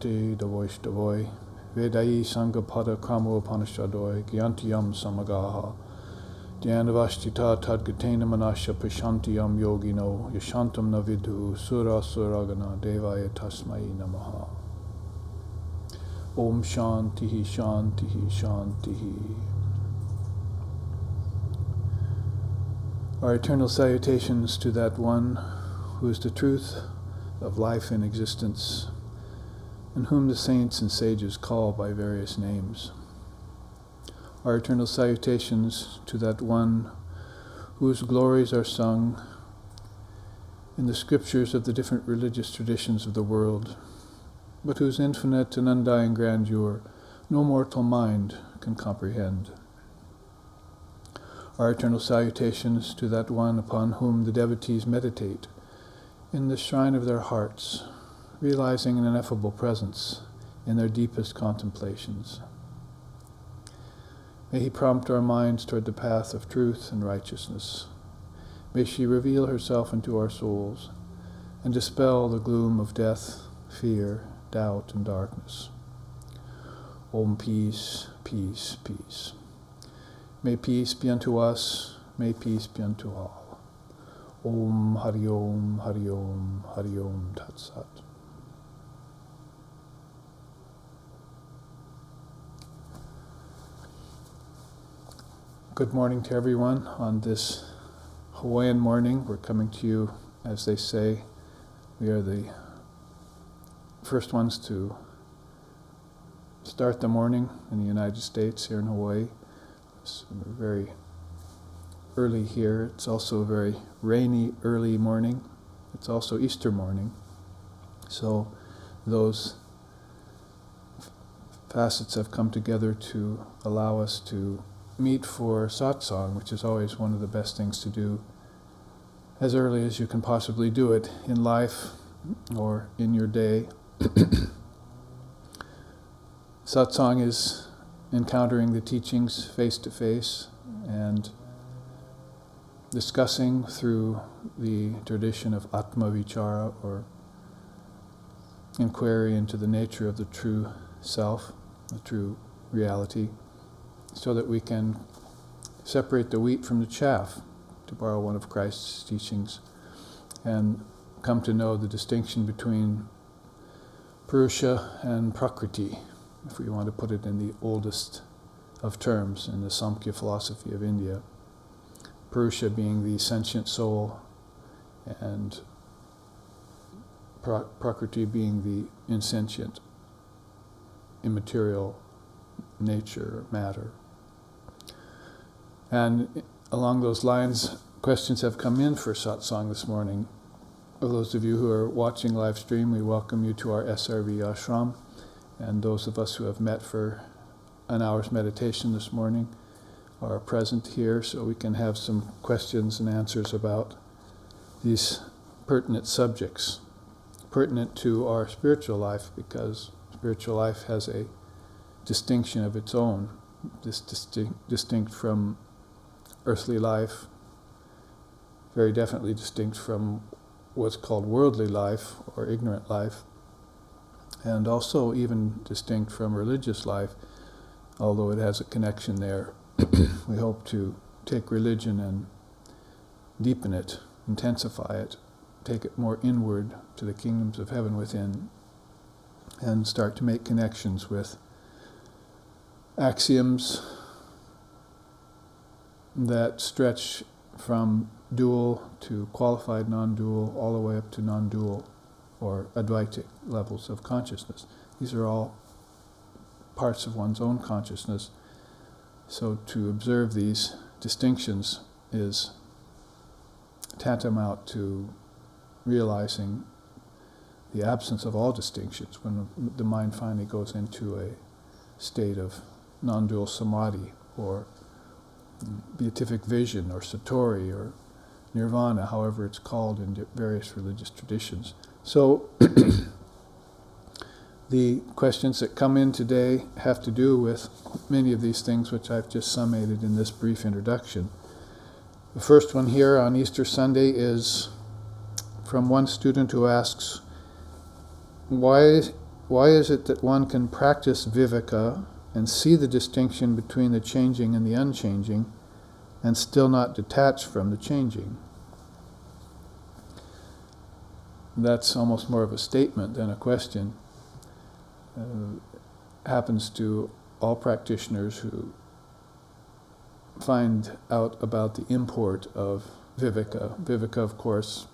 Bhante Davoishtavoi Vedai Sangapada Kramo Upanishadoi Gyantiyam Samagaha Dhyanavashtita Tadgatena Manasya Prashantiyam Yogino Yashantam Navidhu Sura Suragana Devaya Tasmai Namaha. Om Shantihi Shantihi Shantihi. Our eternal salutations to that one who is the truth of life and existence, and whom the saints and sages call by various names. Our eternal salutations to that one whose glories are sung in the scriptures of the different religious traditions of the world, but whose infinite and undying grandeur no mortal mind can comprehend. Our eternal salutations to that one upon whom the devotees meditate in the shrine of their hearts, realizing an ineffable presence in their deepest contemplations. May he prompt our minds toward the path of truth and righteousness. May she reveal herself into our souls and dispel the gloom of death, fear, doubt, and darkness. Om peace, peace, peace. May peace be unto us, may peace be unto all. Om Hari Om, Hari Om, Hari Om Tat Sat. Good morning to everyone on this Hawaiian morning. We're coming to you, as they say, we are the first ones to start the morning in the United States here in Hawaii. It's very early here. It's also a very rainy early morning. It's also Easter morning. So those facets have come together to allow us to meet for Satsang, which is always one of the best things to do as early as you can possibly do it in life or in your day. Satsang is encountering the teachings face to face and discussing through the tradition of Atma Vichara, or inquiry into the nature of the true self, the true reality, so that we can separate the wheat from the chaff, to borrow one of Christ's teachings, and come to know the distinction between Purusha and Prakriti, if we want to put it in the oldest of terms in the Samkhya philosophy of India. Purusha being the sentient soul, and Prakriti being the insentient, immaterial nature, matter. And along those lines, questions have come in for Satsang this morning. For those of you who are watching live stream, we welcome you to our SRV ashram. And those of us who have met for an hour's meditation this morning are present here, so we can have some questions and answers about these pertinent subjects, pertinent to our spiritual life, because spiritual life has a distinction of its own, distinct from earthly life, very definitely distinct from what's called worldly life or ignorant life, and also even distinct from religious life, although it has a connection there. We hope to take religion and deepen it, intensify it, take it more inward to the kingdoms of heaven within, and start to make connections with axioms that stretch from dual to qualified non-dual, all the way up to non-dual or Advaitic levels of consciousness. These are all parts of one's own consciousness. So to observe these distinctions is tantamount to realizing the absence of all distinctions when the mind finally goes into a state of non-dual samadhi, or beatific vision, or satori, or nirvana, however it's called in various religious traditions. So the questions that come in today have to do with many of these things which I've just summated in this brief introduction. The first one here on Easter Sunday is from one student who asks, why why is it that one can practice viveka and see the distinction between the changing and the unchanging and still not detach from the changing? That's almost more of a statement than a question. Happens to all practitioners who find out about the import of viveka. Viveka, of course,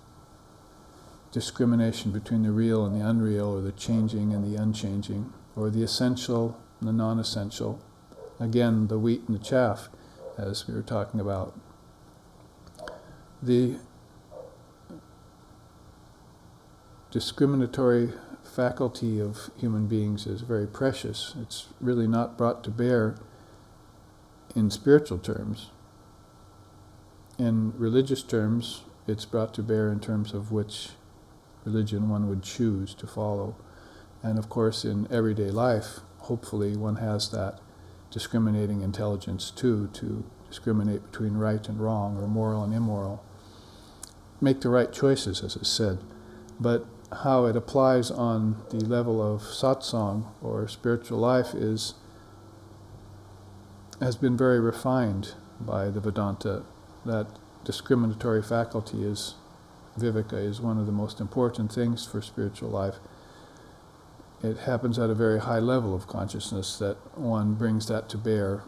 discrimination between the real and the unreal, or the changing and the unchanging, or the essential and the non-essential. Again, the wheat and the chaff, as we were talking about. The discriminatory faculty of human beings is very precious. It's really not brought to bear in spiritual terms. In religious terms, it's brought to bear in terms of which religion one would choose to follow. And of course, in everyday life, hopefully one has that discriminating intelligence too, to discriminate between right and wrong, or moral and immoral. Make the right choices, as is said. But how it applies on the level of satsang or spiritual life has been very refined by the Vedanta. That discriminatory faculty viveka is one of the most important things for spiritual life. It happens at a very high level of consciousness that one brings that to bear.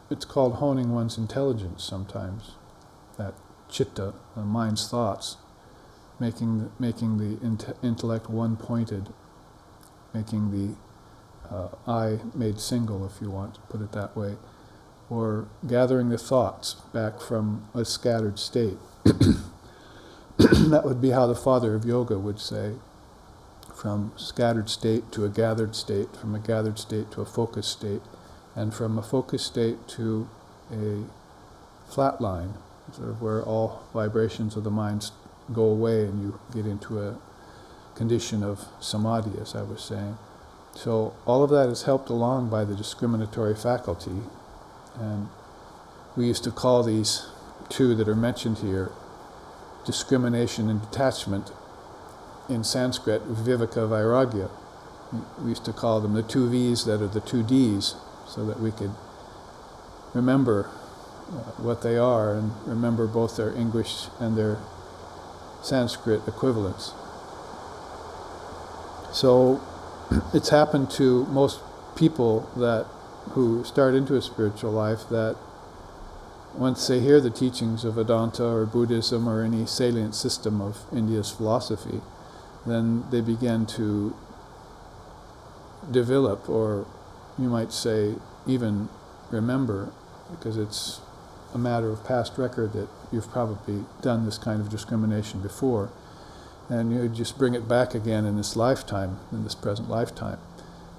It's called honing one's intelligence sometimes, that chitta, the mind's thoughts, making the intellect one-pointed, making the I made single, if you want to put it that way, or gathering the thoughts back from a scattered state. That would be how the father of yoga would say, from scattered state to a gathered state, from a gathered state to a focused state, and from a focused state to a flat line, sort of where all vibrations of the mind go away and you get into a condition of samadhi, as I was saying. So all of that is helped along by the discriminatory faculty, and we used to call these two that are mentioned here discrimination and detachment. In Sanskrit, viveka vairagya. We used to call them the two V's that are the two D's, so that we could remember what they are and remember both their English and their Sanskrit equivalents. So it's happened to most people who start into a spiritual life that once they hear the teachings of Vedanta or Buddhism or any salient system of India's philosophy, then they begin to develop, or you might say even remember, because it's a matter of past record that you've probably done this kind of discrimination before, and you just bring it back again in this lifetime, in this present lifetime.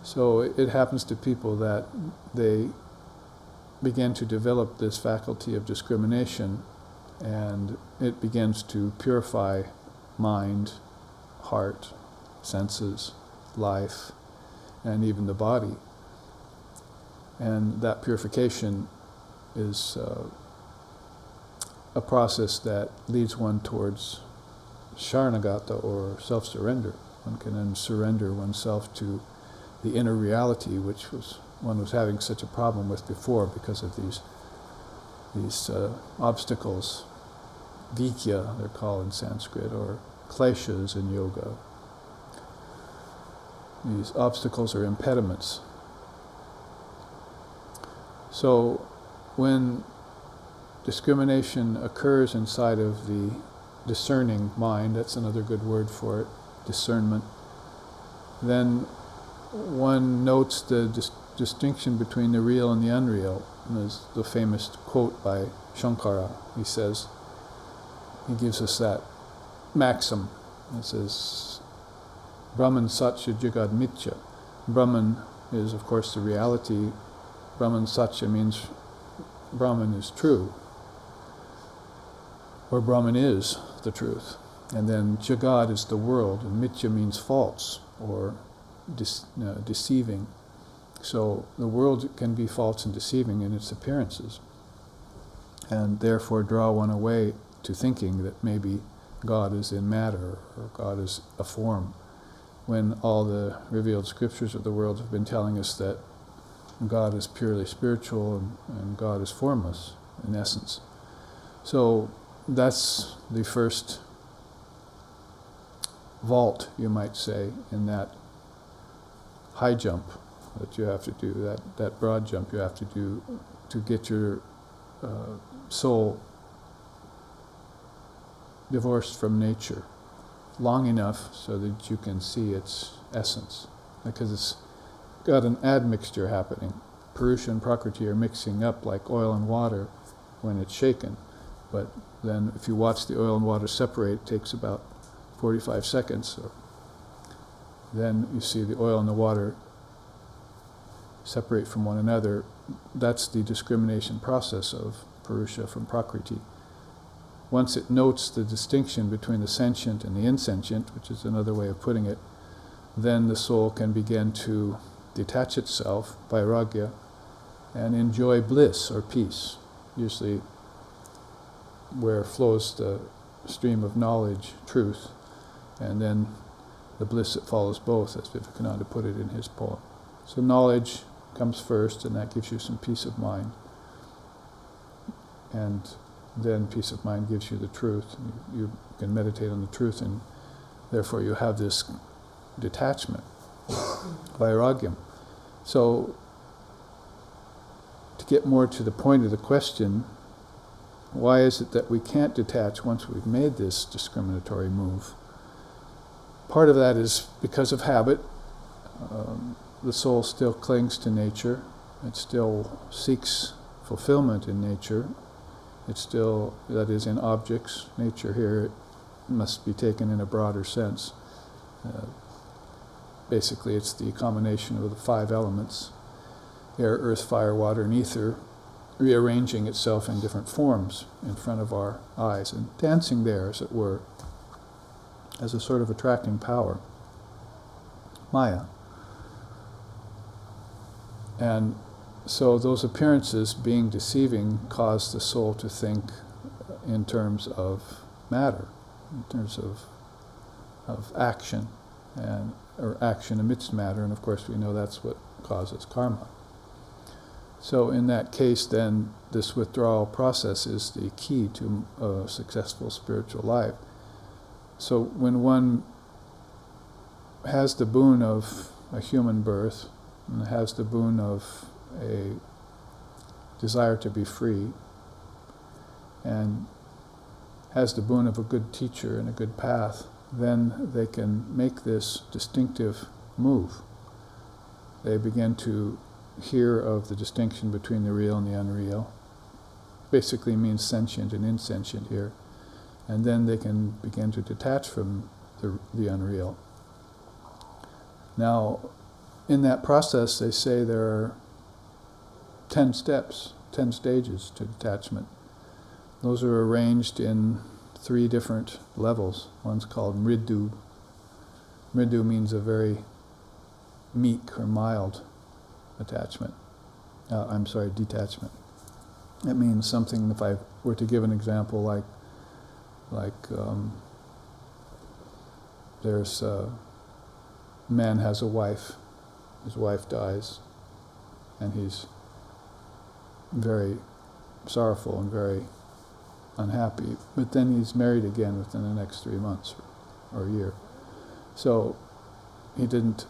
So it happens to people that they begin to develop this faculty of discrimination, and it begins to purify mind, heart, senses, life, and even the body. And that purification is a process that leads one towards Sharanagata, or self-surrender. One can then surrender oneself to the inner reality, which one was having such a problem with before because of these obstacles. Vikya, they're called in Sanskrit, or kleshas in yoga. These obstacles are impediments. So when discrimination occurs inside of the discerning mind, that's another good word for it, discernment, then one notes the distinction between the real and the unreal. And there's the famous quote by Shankara. He says, he gives us that maxim. It says, Brahman Satya Jagad Mithya. Brahman is, of course, the reality. Brahman Satya means Brahman is true, or Brahman is the truth. And then Jagad is the world, and Mithya means false, or deceiving. So the world can be false and deceiving in its appearances, and therefore draw one away to thinking that maybe God is in matter, or God is a form, when all the revealed scriptures of the world have been telling us that God is purely spiritual and God is formless in essence. So that's the first vault, you might say, in that high jump that you have to do, that broad jump you have to do to get your soul divorced from nature long enough so that you can see its essence, because it's got an admixture happening. Purusha and Prakriti are mixing up like oil and water when it's shaken, but then if you watch the oil and water separate, it takes about 45 seconds. So then you see the oil and the water separate from one another. That's the discrimination process of Purusha from Prakriti. Once it notes the distinction between the sentient and the insentient, which is another way of putting it, then the soul can begin to detach itself, vairagya, and enjoy bliss or peace, usually where flows the stream of knowledge, truth, and then the bliss that follows both, as Vivekananda put it in his poem. So knowledge comes first, and that gives you some peace of mind. And then peace of mind gives you the truth. You can meditate on the truth, and therefore you have this detachment, vairagyam. So, to get more to the point of the question, why is it that we can't detach once we've made this discriminatory move? Part of that is because of habit. The soul still clings to nature. It still seeks fulfillment in nature. It's still, that is, in objects. Nature here must be taken in a broader sense. Basically, it's the combination of the 5 elements: air, earth, fire, water, and ether, rearranging itself in different forms in front of our eyes and dancing there, as it were, as a sort of attracting power. Maya. And so those appearances, being deceiving, cause the soul to think in terms of matter, in terms of action, or action amidst matter, and of course we know that's what causes karma. So in that case, then, this withdrawal process is the key to a successful spiritual life. So when one has the boon of a human birth, and has the boon of a desire to be free, and has the boon of a good teacher and a good path, then they can make this distinctive move. They begin to hear of the distinction between the real and the unreal. Basically means sentient and insentient here. And then they can begin to detach from the unreal. Now, in that process, they say there are 10 steps, 10 stages to detachment. Those are arranged in 3 different levels. One's called mridu. Mridu means a very meek or mild detachment. It means something, if I were to give an example, like there's a man has a wife, his wife dies, and he's very sorrowful and very unhappy, but then he's married again within the next 3 months or a year. So he didn't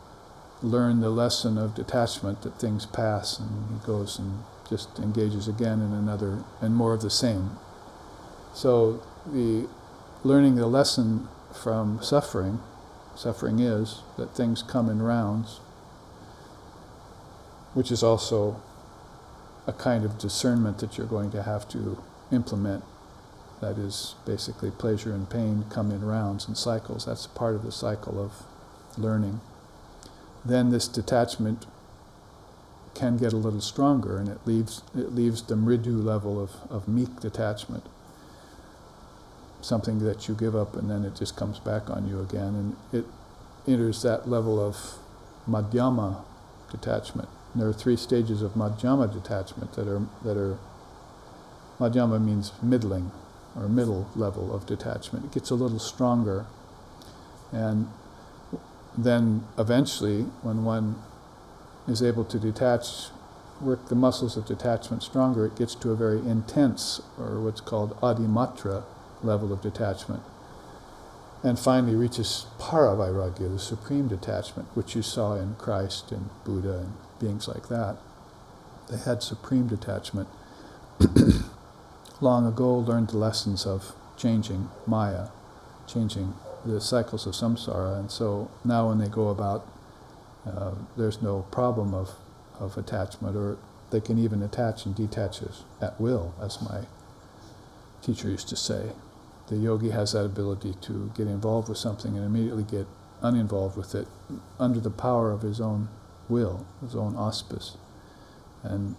learn the lesson of detachment, that things pass, and he goes and just engages again in another, and more of the same. So learning the lesson from suffering is that things come in rounds, which is also a kind of discernment that you're going to have to implement. That is, basically pleasure and pain come in rounds and cycles. That's part of the cycle of learning. Then this detachment can get a little stronger, and it leaves the mridu level of meek detachment, something that you give up and then it just comes back on you again, and it enters that level of madhyama detachment. And there are 3 stages of madhyama detachment that are madhyama means middling, or middle level of detachment. It gets a little stronger, and then eventually, when one is able to detach, work the muscles of detachment stronger, it gets to a very intense, or what's called adimatra level of detachment, and finally reaches paravairagya, the supreme detachment, which you saw in Christ and Buddha and beings like that. They had supreme detachment. Long ago learned the lessons of changing Maya, changing the cycles of samsara, and so now when they go about, there's no problem of attachment, or they can even attach and detach at will, as my teacher used to say. The yogi has that ability to get involved with something and immediately get uninvolved with it under the power of his own will, his own auspice. And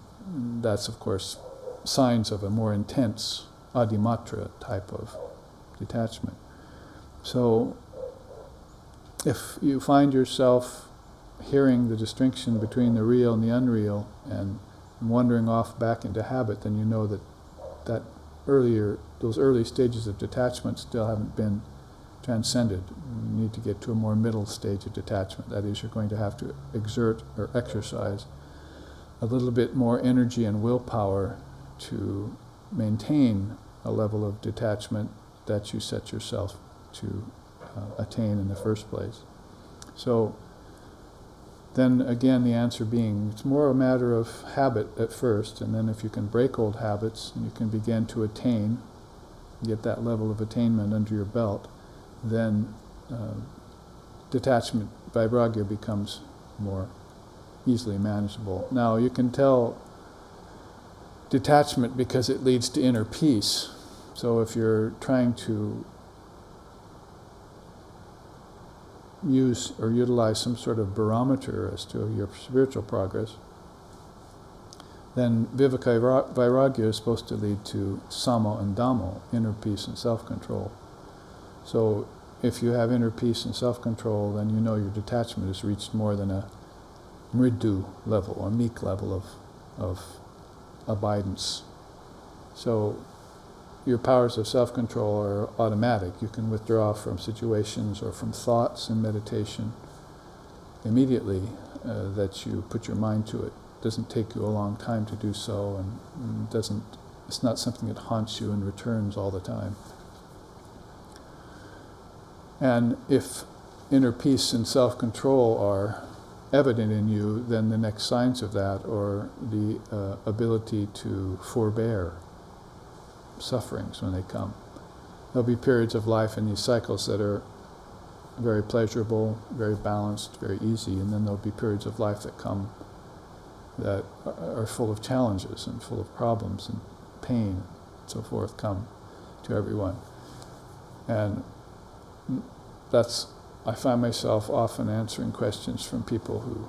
that's, of course, signs of a more intense adimatra type of detachment. So if you find yourself hearing the distinction between the real and the unreal and wandering off back into habit, then you know that those early stages of detachment still haven't been transcended. You need to get to a more middle stage of detachment. That is, you're going to have to exert or exercise a little bit more energy and willpower to maintain a level of detachment that you set yourself to attain in the first place. So then again, the answer being, it's more a matter of habit at first, and then if you can break old habits and you can begin to attain, get that level of attainment under your belt, then detachment, vairagya, becomes more easily manageable. Now, you can tell detachment because it leads to inner peace. So if you're trying to use or utilize some sort of barometer as to your spiritual progress, then viveka vairagya is supposed to lead to sama and dhammo, inner peace and self-control. So if you have inner peace and self-control, then you know your detachment has reached more than a mridu level, or meek level of abidance. So your powers of self-control are automatic. You can withdraw from situations or from thoughts in meditation immediately that you put your mind to it. It doesn't take you a long time to do so, and it's not something that haunts you and returns all the time. And if inner peace and self-control are evident in you, then the next signs of that are the ability to forbear sufferings when they come. There'll be periods of life in these cycles that are very pleasurable, very balanced, very easy, and then there'll be periods of life that come that are full of challenges and full of problems and pain and so forth come to everyone. And I find myself often answering questions from people who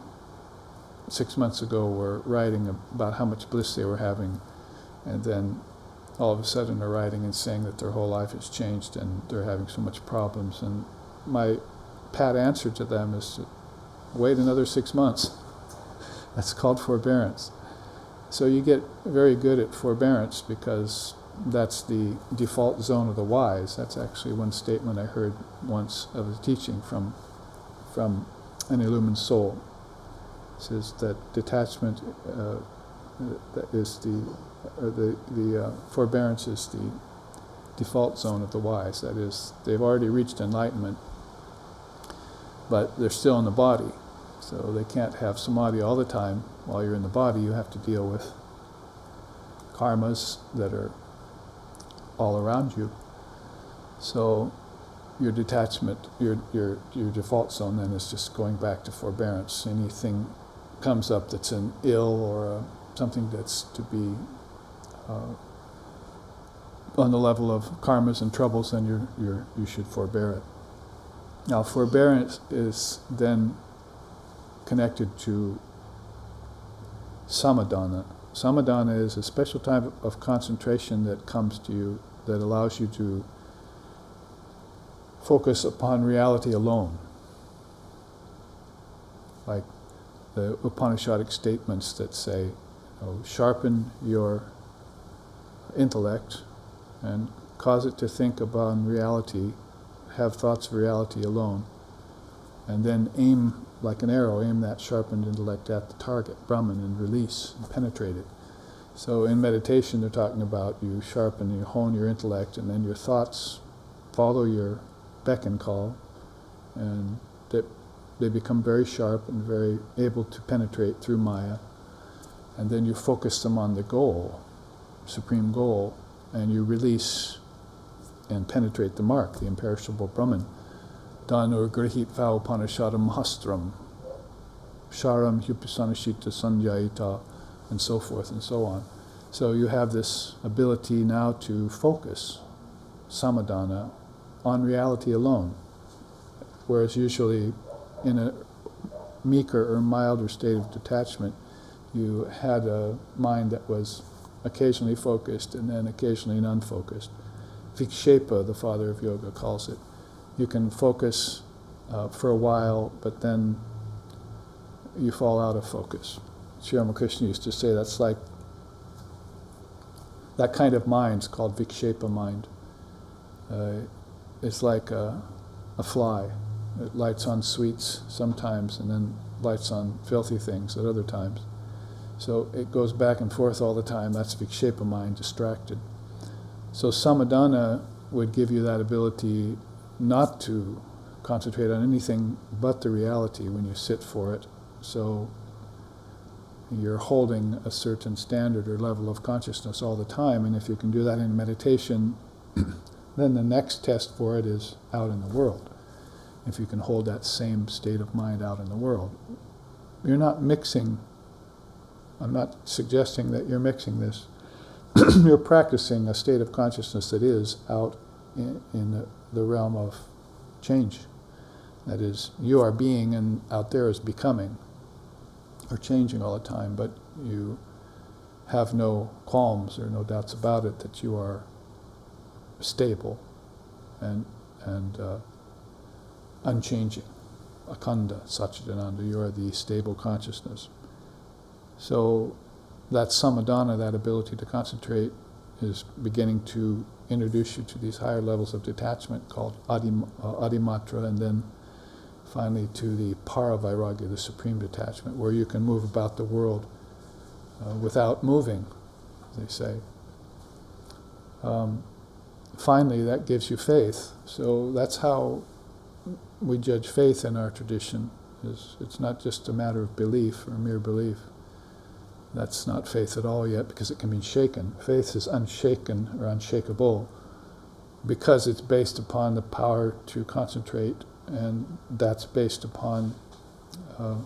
6 months ago were writing about how much bliss they were having, and then all of a sudden are writing and saying that their whole life has changed and they're having so much problems. And my pat answer to them is to wait another 6 months. That's called forbearance. So you get very good at forbearance because that's the default zone of the wise. That's actually one statement I heard once of a teaching from an illumined soul. It says that detachment that is the forbearance is the default zone of the wise. That is, they've already reached enlightenment, but they're still in the body. So they can't have samadhi all the time. While you're in the body, you have to deal with karmas that are all around you. So your detachment, your default zone then is just going back to forbearance. Anything comes up that's an ill or something that's to be on the level of karmas and troubles, then you should forbear it. Now, forbearance is then connected to samadhana. Samadhana is a special type of concentration that comes to you that allows you to focus upon reality alone. Like the Upanishadic statements that say, sharpen your intellect and cause it to think about reality, have thoughts of reality alone, and then aim like an arrow, aim that sharpened intellect at the target, Brahman, and release and penetrate it. So in meditation they're talking about you sharpen, you hone your intellect, and then your thoughts follow your beck and call, and they become very sharp and very able to penetrate through Maya. And then you focus them on the goal, supreme goal, and you release and penetrate the mark, the imperishable Brahman. Danur grihit upanishadam mahastram, sharam hupasanashita sanjayita, and so forth and so on. So you have this ability now to focus, samadhana, on reality alone, whereas usually in a meeker or milder state of detachment, you had a mind that was occasionally focused and then occasionally unfocused. Vikshepa, the father of yoga, calls it. You can focus for a while, but then you fall out of focus. Sri Ramakrishna used to say that's like, that kind of mind's called Vikshepa mind. It's like a fly. It lights on sweets sometimes and then lights on filthy things at other times. So it goes back and forth all the time. That's Vikshepa mind, distracted. So samadhana would give you that ability not to concentrate on anything but the reality when you sit for it. So you're holding a certain standard or level of consciousness all the time, and if you can do that in meditation, then the next test for it is out in the world. If you can hold that same state of mind out in the world. You're not mixing, I'm not suggesting that you're mixing this. You're practicing a state of consciousness that is out in the realm of change. That is, you are being and out there is becoming, or changing all the time, but you have no qualms or no doubts about it that you are stable and unchanging. Akhanda, Satchidananda, you are the stable consciousness. So that samadhana, that ability to concentrate, is beginning to introduce you to these higher levels of detachment called adimatra, and then finally to the paravairagya, the supreme detachment, where you can move about the world without moving, they say. Finally, that gives you faith. So that's how we judge faith in our tradition. It's not just a matter of belief or mere belief. That's not faith at all yet, because it can be shaken. Faith is unshaken or unshakable because it's based upon the power to concentrate, and that's based upon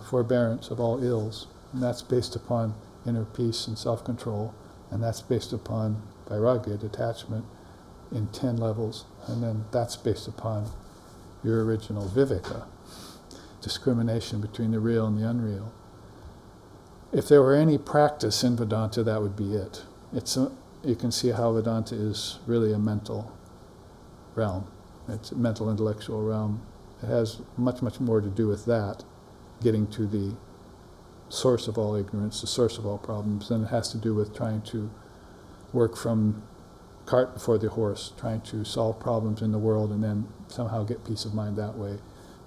forbearance of all ills, and that's based upon inner peace and self-control, and that's based upon vairagya, detachment, in 10 levels, and then that's based upon your original viveka, discrimination between the real and the unreal. If there were any practice in Vedanta, that would be it. You can see how Vedanta is really a mental realm. It's a mental intellectual realm. It has much, much more to do with that, getting to the source of all ignorance, the source of all problems, than it has to do with trying to work from cart before the horse, trying to solve problems in the world and then somehow get peace of mind that way.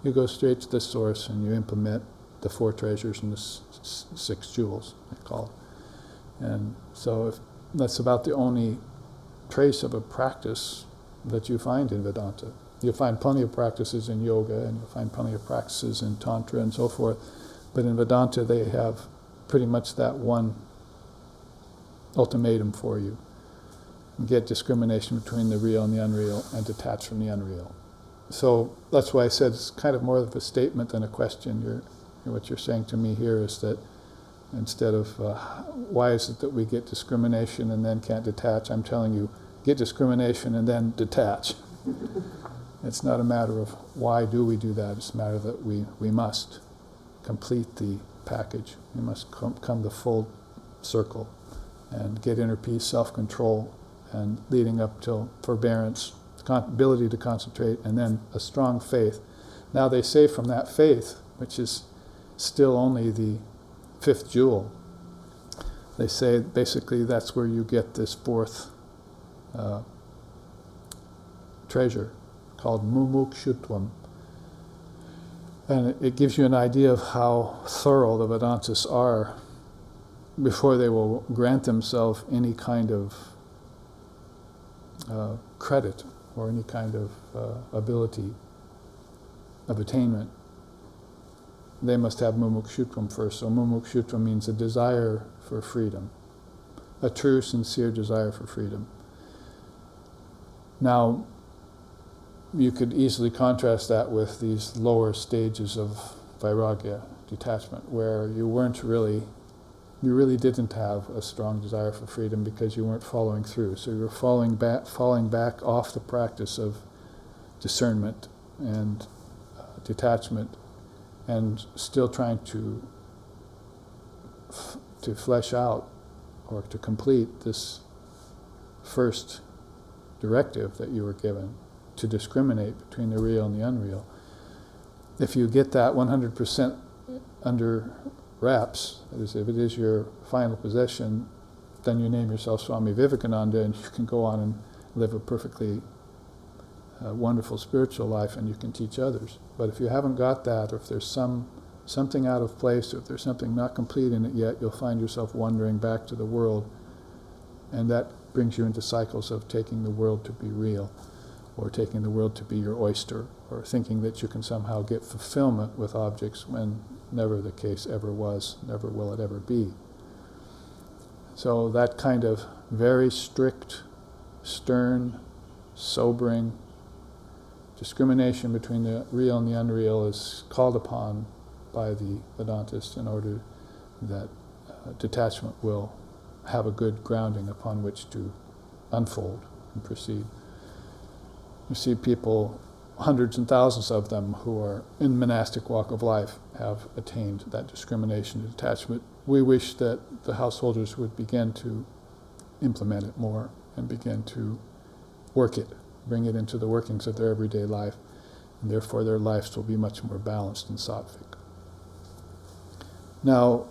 You go straight to the source and you implement the 4 treasures and the 6 jewels, they're called. And so that's about the only trace of a practice that you find in Vedanta. You'll find plenty of practices in yoga, and you'll find plenty of practices in Tantra and so forth, but in Vedanta they have pretty much that one ultimatum for you. Get discrimination between the real and the unreal, and detach from the unreal. So that's why I said it's kind of more of a statement than a question. What you're saying to me here is that instead of why is it that we get discrimination and then can't detach, I'm telling you, get discrimination and then detach. It's not a matter of why do we do that, it's a matter that we must complete the package. We must come the full circle and get inner peace, self-control, and leading up till forbearance, ability to concentrate, and then a strong faith. Now they say from that faith, which is still only the 5th jewel, they say basically that's where you get this 4th treasure called mumukshutvam. And it gives you an idea of how thorough the Vedantists are before they will grant themselves any kind of credit or any kind of ability of attainment. They must have mumukshutvam first. So mumukshutvam means a desire for freedom, a true, sincere desire for freedom. Now, you could easily contrast that with these lower stages of vairagya, detachment, where you really didn't have a strong desire for freedom because you weren't following through. So you were falling back off the practice of discernment and detachment, and still trying to flesh out or to complete this first directive that you were given, to discriminate between the real and the unreal. If you get that 100% under wraps, that is, if it is your final possession, then you name yourself Swami Vivekananda and you can go on and live a perfectly wonderful spiritual life, and you can teach others. But if you haven't got that, or if there's something out of place, or if there's something not complete in it yet, you'll find yourself wandering back to the world, and that brings you into cycles of taking the world to be real, or taking the world to be your oyster, or thinking that you can somehow get fulfillment with objects when never the case ever was, never will it ever be. So that kind of very strict, stern, sobering discrimination between the real and the unreal is called upon by the Vedantists in order that detachment will have a good grounding upon which to unfold and proceed. You see people, hundreds and thousands of them, who are in monastic walk of life have attained that discrimination and detachment. We wish that the householders would begin to implement it more and begin to work it, bring it into the workings of their everyday life, and therefore their lives will be much more balanced and sattvic. Now,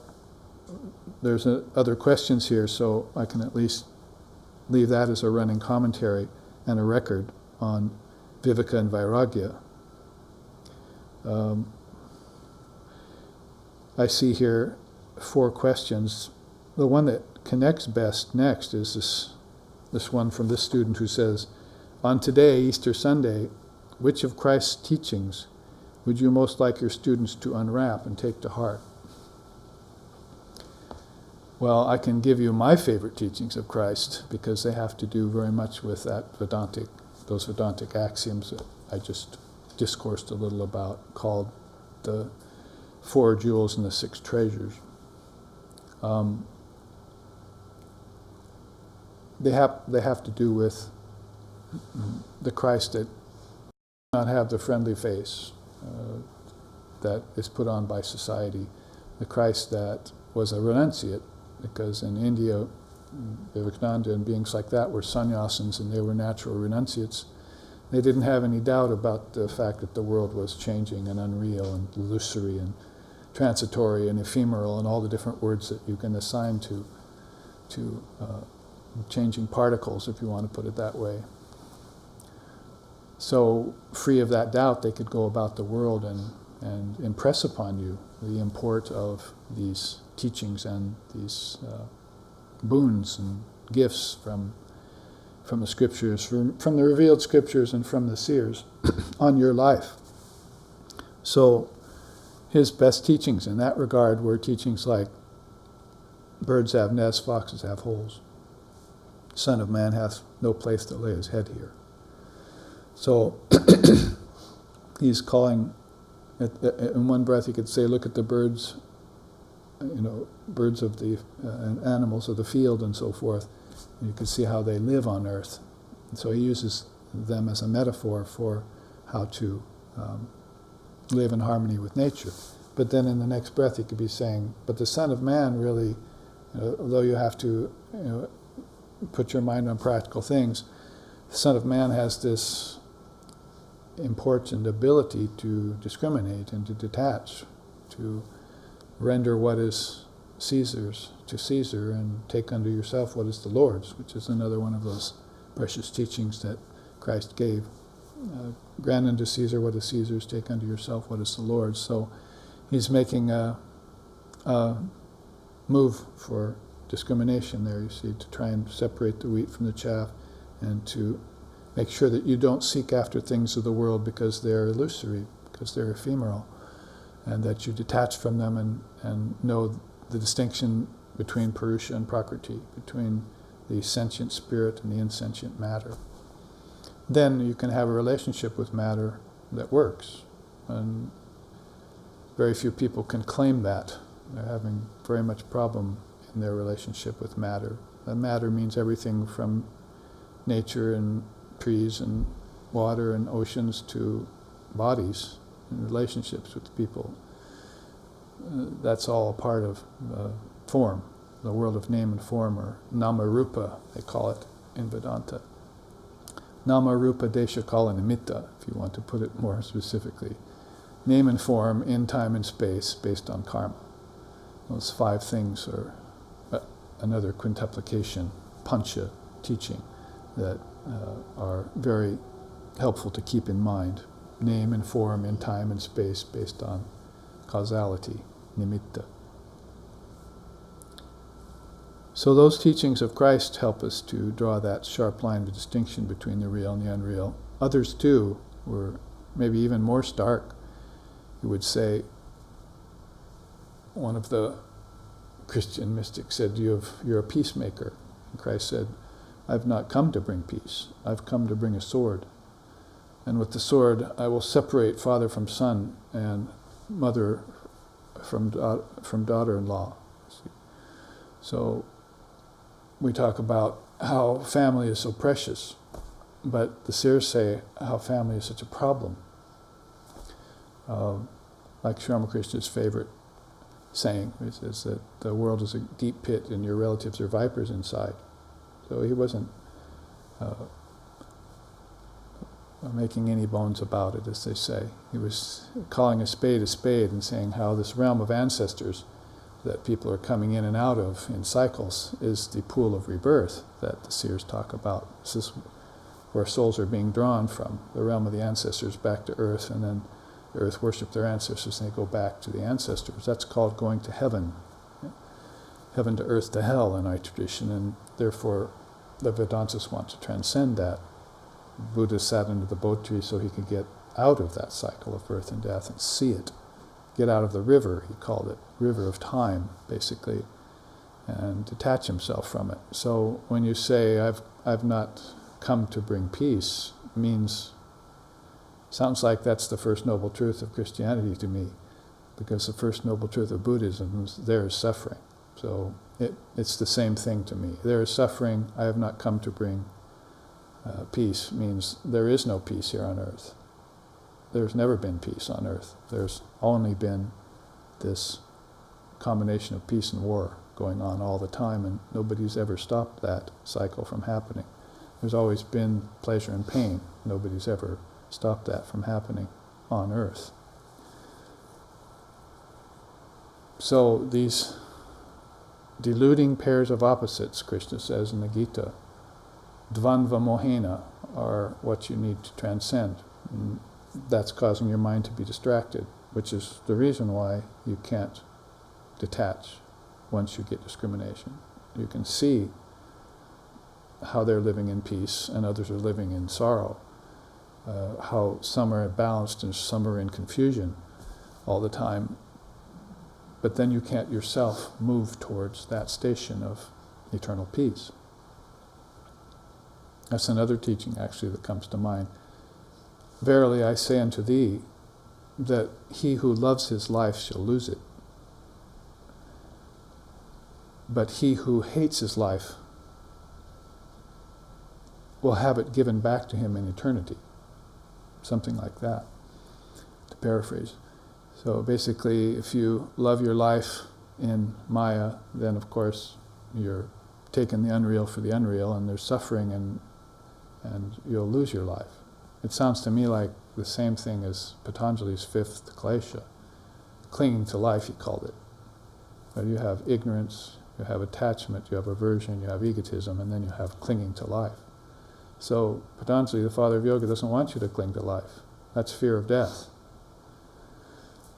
there's other questions here, so I can at least leave that as a running commentary and a record on Viveka and Vairagya. I see here 4 questions. The one that connects best next is this one from this student who says, on today, Easter Sunday, which of Christ's teachings would you most like your students to unwrap and take to heart? Well, I can give you my favorite teachings of Christ, because they have to do very much with those Vedantic axioms that I just discoursed a little about, called the 4 jewels and the 6 treasures. They have to do with the Christ that does not have the friendly face that is put on by society, the Christ that was a renunciate, because in India, Vivekananda and beings like that were sannyasins and they were natural renunciates. They didn't have any doubt about the fact that the world was changing and unreal and illusory and transitory and ephemeral and all the different words that you can assign to changing particles, if you want to put it that way. So, free of that doubt, they could go about the world and impress upon you the import of these teachings and these boons and gifts from the scriptures, from the revealed scriptures and from the seers on your life. So, his best teachings in that regard were teachings like, birds have nests, foxes have holes. Son of Man hath no place to lay his head here. So he's calling, in one breath he could say, look at the birds, birds of the animals of the field and so forth. And you can see how they live on earth. And so he uses them as a metaphor for how to live in harmony with nature. But then in the next breath he could be saying, but the Son of Man really, although you have to put your mind on practical things, the Son of Man has this important ability to discriminate and to detach, to render what is Caesar's to Caesar and take unto yourself what is the Lord's, which is another one of those precious teachings that Christ gave grant unto Caesar what is Caesar's, take unto yourself what is the Lord's. So he's making a move for discrimination there, you see, to try and separate the wheat from the chaff, and to make sure that you don't seek after things of the world because they're illusory, because they're ephemeral, and that you detach from them and know the distinction between Purusha and Prakriti, between the sentient spirit and the insentient matter. Then you can have a relationship with matter that works. And very few people can claim that. They're having very much problem in their relationship with matter. And matter means everything from nature and trees and water and oceans to bodies and relationships with people. That's all a part of form, the world of name and form, or nama-rupa, they call it in Vedanta. Nama-rupa desha kala nimitta, if you want to put it more specifically. Name and form in time and space based on karma. Those 5 things are another quintuplication, pancha teaching, that are very helpful to keep in mind. Name and form in time and space based on causality, nimitta. So those teachings of Christ help us to draw that sharp line of distinction between the real and the unreal. Others too were maybe even more stark. You would say, one of the Christian mystics said, you're a peacemaker. And Christ said, I've not come to bring peace. I've come to bring a sword. And with the sword, I will separate father from son and mother from daughter-in-law. So we talk about how family is so precious, but the seers say how family is such a problem. Like Sri Ramakrishna's favorite saying is that the world is a deep pit and your relatives are vipers inside. So he wasn't making any bones about it, as they say. He was calling a spade and saying how this realm of ancestors that people are coming in and out of in cycles is the pool of rebirth that the seers talk about. This is where souls are being drawn from, the realm of the ancestors back to earth, and then the earth worship their ancestors and they go back to the ancestors. That's called going to heaven. Heaven to earth to hell in our tradition, and therefore the Vedantists want to transcend that. Buddha sat under the bo tree so he could get out of that cycle of birth and death and see it. Get out of the river, he called it, river of time, basically, and detach himself from it. So when you say, I've not come to bring peace, sounds like that's the first noble truth of Christianity to me, because the first noble truth of Buddhism is there is suffering. So it's the same thing to me. There is suffering, I have not come to bring peace, means there is no peace here on earth. There's never been peace on earth. There's only been this combination of peace and war going on all the time, and nobody's ever stopped that cycle from happening. There's always been pleasure and pain. Nobody's ever stopped that from happening on earth. So these deluding pairs of opposites, Krishna says in the Gita, dvandva mohena, are what you need to transcend. And that's causing your mind to be distracted, which is the reason why you can't detach once you get discrimination. You can see how they're living in peace and others are living in sorrow, how some are balanced and some are in confusion all the time. But then you can't yourself move towards that station of eternal peace. That's another teaching actually that comes to mind. Verily I say unto thee, that he who loves his life shall lose it. But he who hates his life will have it given back to him in eternity. Something like that, to paraphrase. So basically, if you love your life in Maya, then of course you're taking the unreal for the unreal, and there's suffering, and you'll lose your life. It sounds to me like the same thing as Patanjali's 5th klesha. Clinging to life, he called it. But you have ignorance, you have attachment, you have aversion, you have egotism, and then you have clinging to life. So Patanjali, the father of yoga, doesn't want you to cling to life. That's fear of death.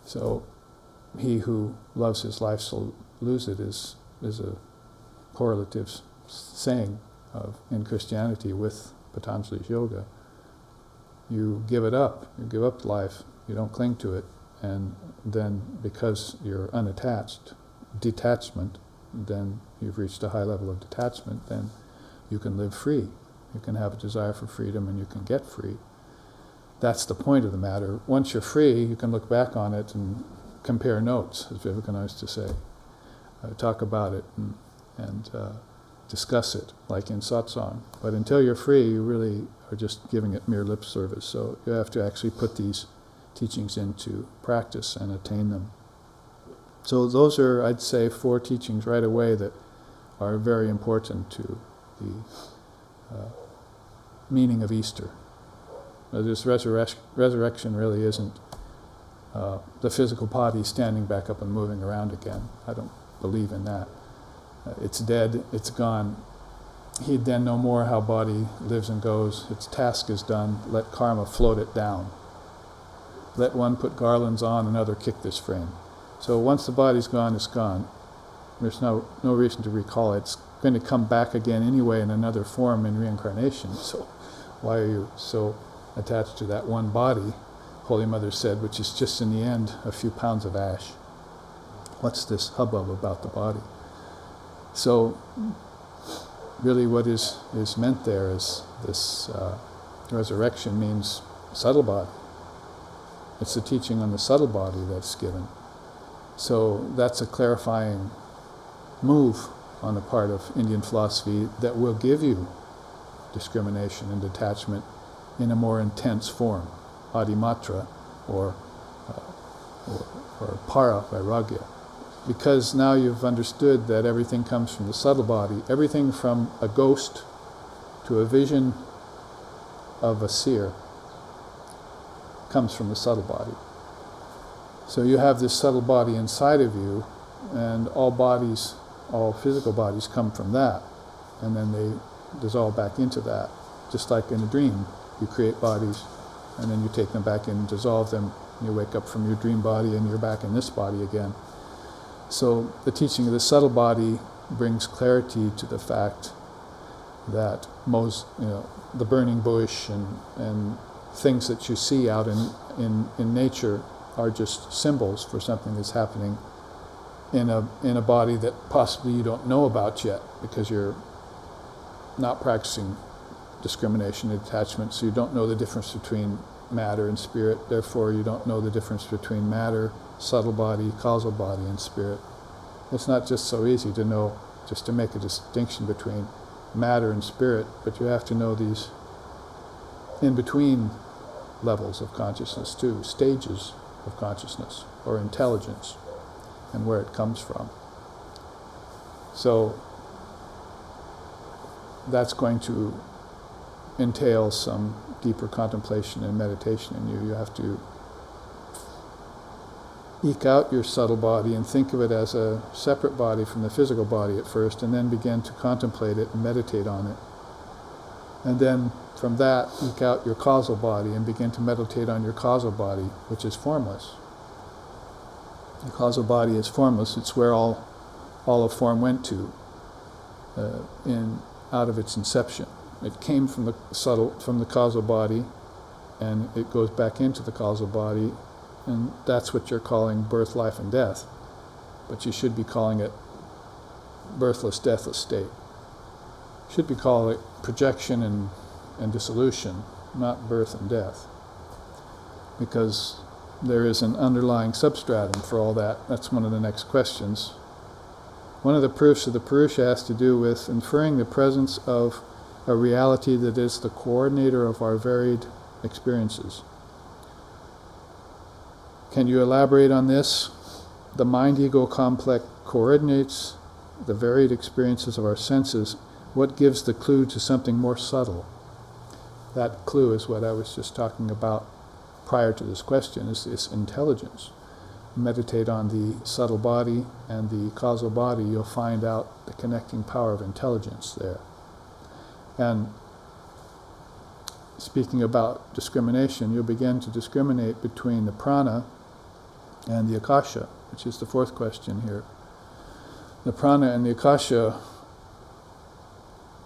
So he who loves his life shall lose it is a correlative saying in Christianity with Patanjali's yoga. You give it up. You give up life. You don't cling to it. And then because you're unattached, detachment, then you've reached a high level of detachment, then you can live free. You can have a desire for freedom and you can get free. That's the point of the matter. Once you're free, you can look back on it and compare notes, as Vivekananda used to say. Talk about it and discuss it, like in satsang. But until you're free, you really are just giving it mere lip service. So you have to actually put these teachings into practice and attain them. So those are, I'd say, 4 teachings right away that are very important to the meaning of Easter. This resurrection really isn't the physical body standing back up and moving around again. I don't believe in that. It's dead, it's gone. He'd then know more how body lives and goes. Its task is done. Let karma float it down. Let one put garlands on, another kick this frame. So once the body's gone, it's gone. There's no reason to recall it. It's going to come back again anyway in another form in reincarnation. So why are you so attached to that one body, Holy Mother said, which is just in the end a few pounds of ash? What's this hubbub about the body? So really what is meant there is this resurrection means subtle body. It's the teaching on the subtle body that's given. So that's a clarifying move on the part of Indian philosophy that will give you discrimination and detachment in a more intense form, adimatra or para vairagya. Because now you've understood that everything comes from the subtle body, everything from a ghost to a vision of a seer comes from the subtle body. So you have this subtle body inside of you, and all physical bodies come from that, and then they dissolve back into that. Just like in a dream, you create bodies, and then you take them back in and dissolve them, and you wake up from your dream body and you're back in this body again. So the teaching of the subtle body brings clarity to the fact that the burning bush and things that you see out in nature are just symbols for something that's happening in a body that possibly you don't know about yet, because you're not practicing discrimination and detachment, so you don't know the difference between matter and spirit. Therefore, you don't know the difference between matter, subtle body, causal body, and spirit. It's not just so easy to know, just to make a distinction between matter and spirit, but you have to know these in-between levels of consciousness too, stages of consciousness or intelligence, and where it comes from. So that's going to entail some deeper contemplation and meditation in you. You have to eke out your subtle body and think of it as a separate body from the physical body at first, and then begin to contemplate it and meditate on it. And then from that, eke out your causal body and begin to meditate on your causal body, which is formless. The causal body is formless. It's where all of form went to out of its inception. It came from the causal body, and it goes back into the causal body, and that's what you're calling birth, life, and death. But you should be calling it birthless, deathless state. You should be calling it projection and dissolution, not birth and death. Because there is an underlying substratum for all that. That's one of the next questions. One of the proofs of the Purusha has to do with inferring the presence of a reality that is the coordinator of our varied experiences. Can you elaborate on this? The mind-ego complex coordinates the varied experiences of our senses. What gives the clue to something more subtle? That clue is what I was just talking about prior to this question, is this intelligence. Meditate on the subtle body and the causal body, you'll find out the connecting power of intelligence there. And speaking about discrimination, you'll begin to discriminate between the prana and the akasha, which is the fourth question here. The prana and the akasha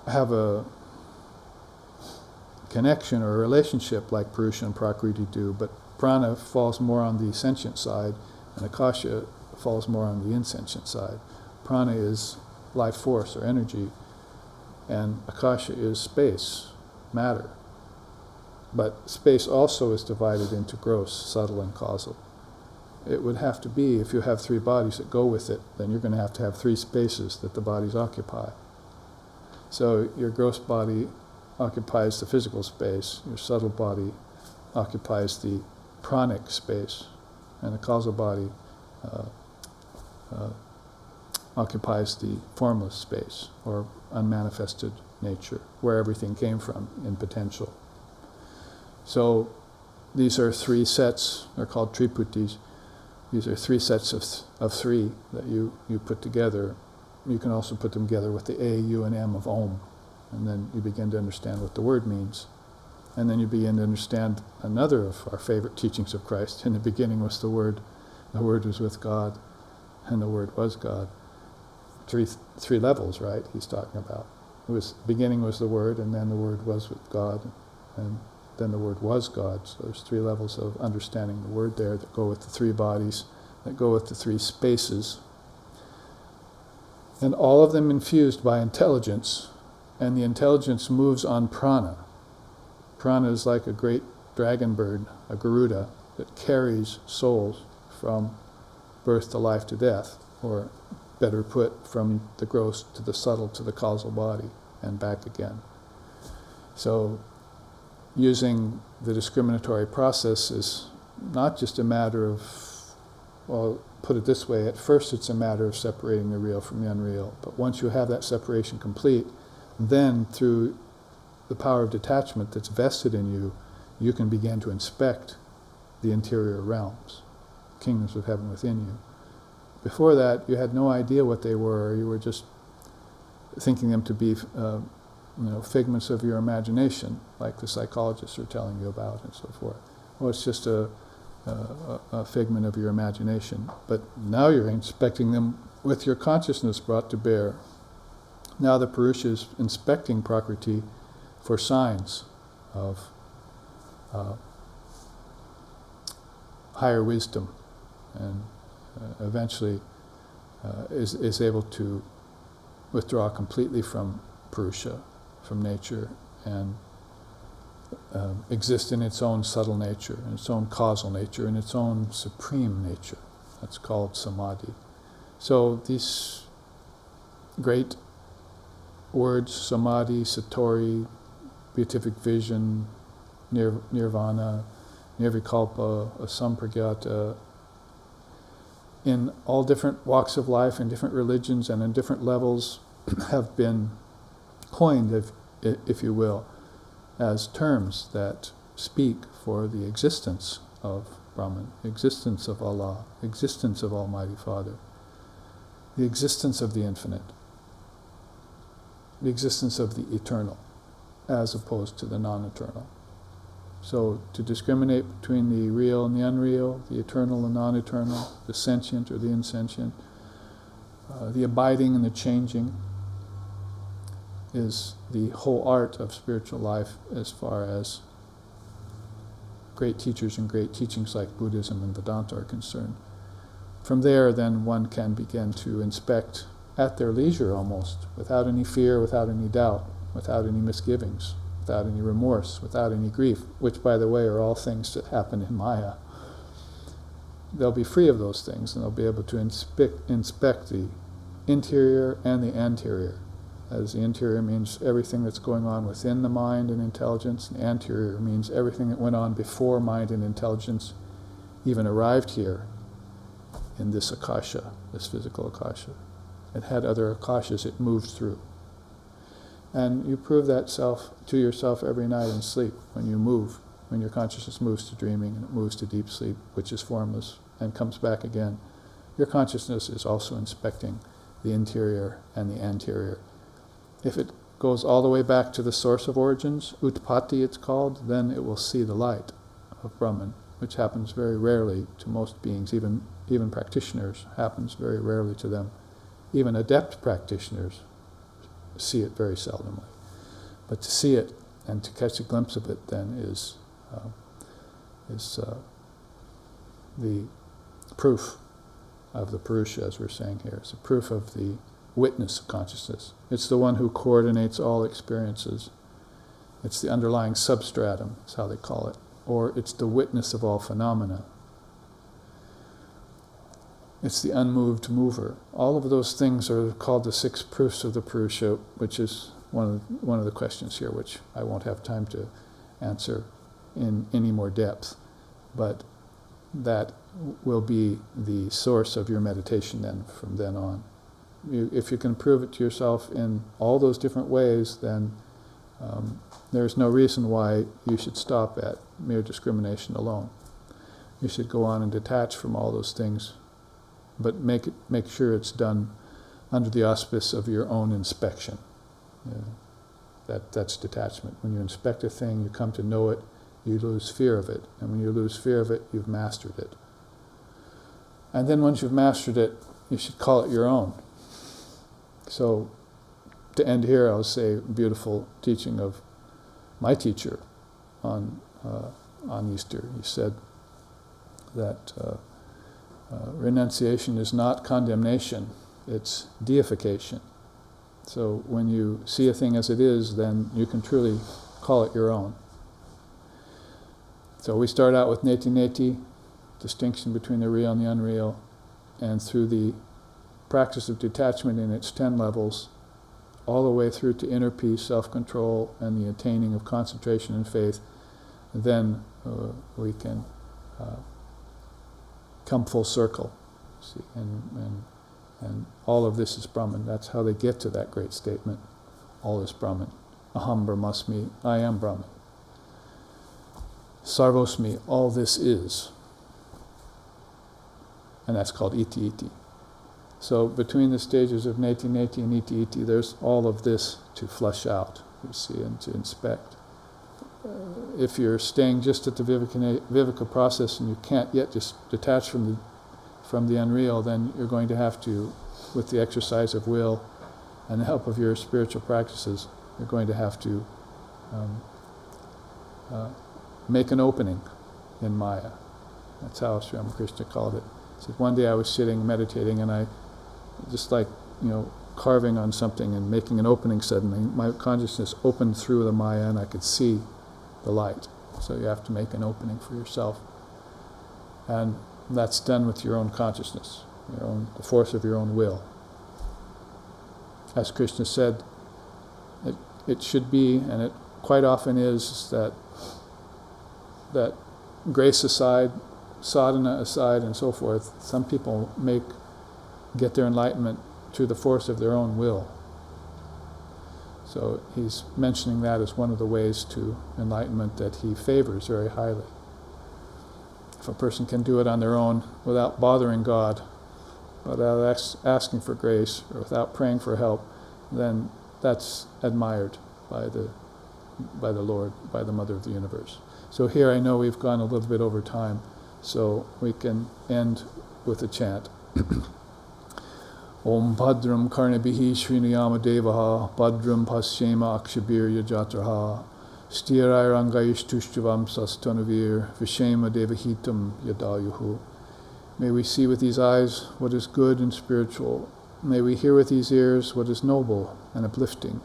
have a connection or a relationship like Purusha and Prakriti do, but prana falls more on the sentient side and akasha falls more on the insentient side. Prana is life force or energy, and akasha is space, matter. But space also is divided into gross, subtle, and causal. It would have to be, if you have three bodies that go with it, then you're going to have three spaces that the bodies occupy. So your gross body occupies the physical space, your subtle body occupies the pranic space, and the causal body occupies the formless space, or unmanifested nature, where everything came from in potential. So these are three sets, they're called triputis. These are three sets of three that you put together. You can also put them together with the A, U, and M of Om, and then you begin to understand what the word means. And then you begin to understand another of our favorite teachings of Christ. In the beginning was the Word was with God, and the Word was God. Three levels, right, he's talking about. Beginning was the Word, and then the Word was with God, and then the Word was God. So there's three levels of understanding the Word there that go with the three bodies, that go with the three spaces. And all of them infused by intelligence, and the intelligence moves on prana. Prana is like a great dragon bird, a Garuda, that carries souls from birth to life to death, or better put, from the gross to the subtle to the causal body, and back again. So using the discriminatory process is not just a matter of, well, put it this way, at first it's a matter of separating the real from the unreal, but once you have that separation complete, then through the power of detachment that's vested in you, you can begin to inspect the interior realms, kingdoms of heaven within you. Before that, you had no idea what they were, you were just thinking them to be figments of your imagination, like the psychologists are telling you about and so forth. Well, it's just a figment of your imagination. But now you're inspecting them with your consciousness brought to bear. Now the Purusha is inspecting Prakriti for signs of higher wisdom, and eventually is able to withdraw completely from Purusha, from nature, and exist in its own subtle nature, in its own causal nature, in its own supreme nature. That's called samadhi. So these great words, samadhi, satori, beatific vision, nirvana, nirvikalpa, asampragyata, in all different walks of life, in different religions, and in different levels, have been coined, if you will, as terms that speak for the existence of Brahman, existence of Allah, existence of Almighty Father, the existence of the infinite, the existence of the eternal, as opposed to the non-eternal. So to discriminate between the real and the unreal, the eternal and non-eternal, the sentient or the insentient, the abiding and the changing, is the whole art of spiritual life as far as great teachers and great teachings like Buddhism and Vedanta are concerned. From there, then, one can begin to inspect at their leisure almost, without any fear, without any doubt, without any misgivings, without any remorse, without any grief, which, by the way, are all things that happen in Maya. They'll be free of those things, and they'll be able to inspect the interior and the anterior. As the interior means everything that's going on within the mind and intelligence, and the anterior means everything that went on before mind and intelligence even arrived here in this akasha, this physical akasha. It had other akashas it moved through. And you prove that to yourself every night in sleep, when you move, when your consciousness moves to dreaming and it moves to deep sleep, which is formless, and comes back again. Your consciousness is also inspecting the interior and the anterior. If it goes all the way back to the source of origins, Utpatti it's called, then it will see the light of Brahman, which happens very rarely to most beings, even practitioners, happens very rarely to them. Even adept practitioners see it very seldomly. But to see it and to catch a glimpse of it then is the proof of the Purusha, as we're saying here. It's a proof of the witness of consciousness. It's the one who coordinates all experiences. It's the underlying substratum, is how they call it. Or it's the witness of all phenomena. It's the unmoved mover. All of those things are called the 6 proofs of the Purusha, which is one of the questions here, which I won't have time to answer in any more depth. But that will be the source of your meditation then, from then on. If you can prove it to yourself in all those different ways, then there's no reason why you should stop at mere discrimination alone. You should go on and detach from all those things, but make sure it's done under the auspice of your own inspection. That's detachment. When you inspect a thing, you come to know it, you lose fear of it. And when you lose fear of it, you've mastered it. And then once you've mastered it, you should call it your own. So, to end here, I'll say a beautiful teaching of my teacher on Easter. He said that renunciation is not condemnation, it's deification. So when you see a thing as it is, then you can truly call it your own. So we start out with neti neti, distinction between the real and the unreal, and through the practice of detachment in its 10 levels, all the way through to inner peace, self-control, and the attaining of concentration and faith, then we can come full circle. See, and all of this is Brahman. That's how they get to that great statement. All is Brahman. Aham Brahmasmi, I am Brahman. Sarvosmi, all this is. And that's called iti iti. So between the stages of neti neti and iti iti, there's all of this to flush out, you see, and to inspect. If you're staying just at the viveka process and you can't yet just detach from the unreal, then you're going to have to, with the exercise of will and the help of your spiritual practices, you're going to have to make an opening in Maya. That's how Sri Ramakrishna called it. He said, one day I was sitting meditating and I, just like, carving on something and making an opening suddenly, my consciousness opened through the Maya and I could see the light. So you have to make an opening for yourself. And that's done with your own consciousness, the force of your own will. As Krishna said, it should be, and it quite often is, that grace aside, sadhana aside, and so forth, some people get their enlightenment through the force of their own will. So he's mentioning that as one of the ways to enlightenment that he favors very highly. If a person can do it on their own without bothering God, without asking for grace, or without praying for help, then that's admired by the Lord, by the Mother of the Universe. So here I know we've gone a little bit over time, so we can end with a chant. Om Bhadram Karnabhihi Sriniyama Devaha Bhadram Pasyema Akshabirya Jatraha Stirai Rangayishtushtavam Sastanavir Vishema Devahitam Yadayuhu. May we see with these eyes what is good and spiritual. May we hear with these ears what is noble and uplifting.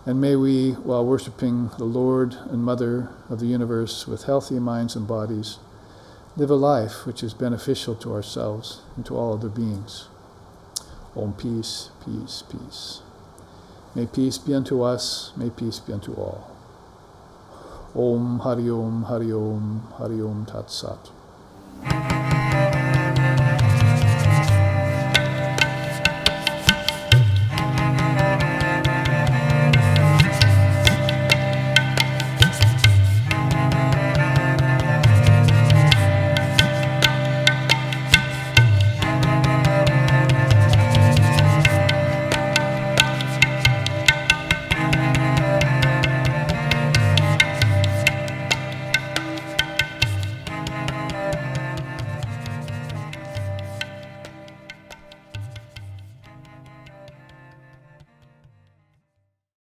And may we, while worshipping the Lord and Mother of the Universe with healthy minds and bodies, live a life which is beneficial to ourselves and to all other beings. Om, peace, peace, peace. May peace be unto us, may peace be unto all. Om Hari Om Hari Om Hari Om Tat Sat.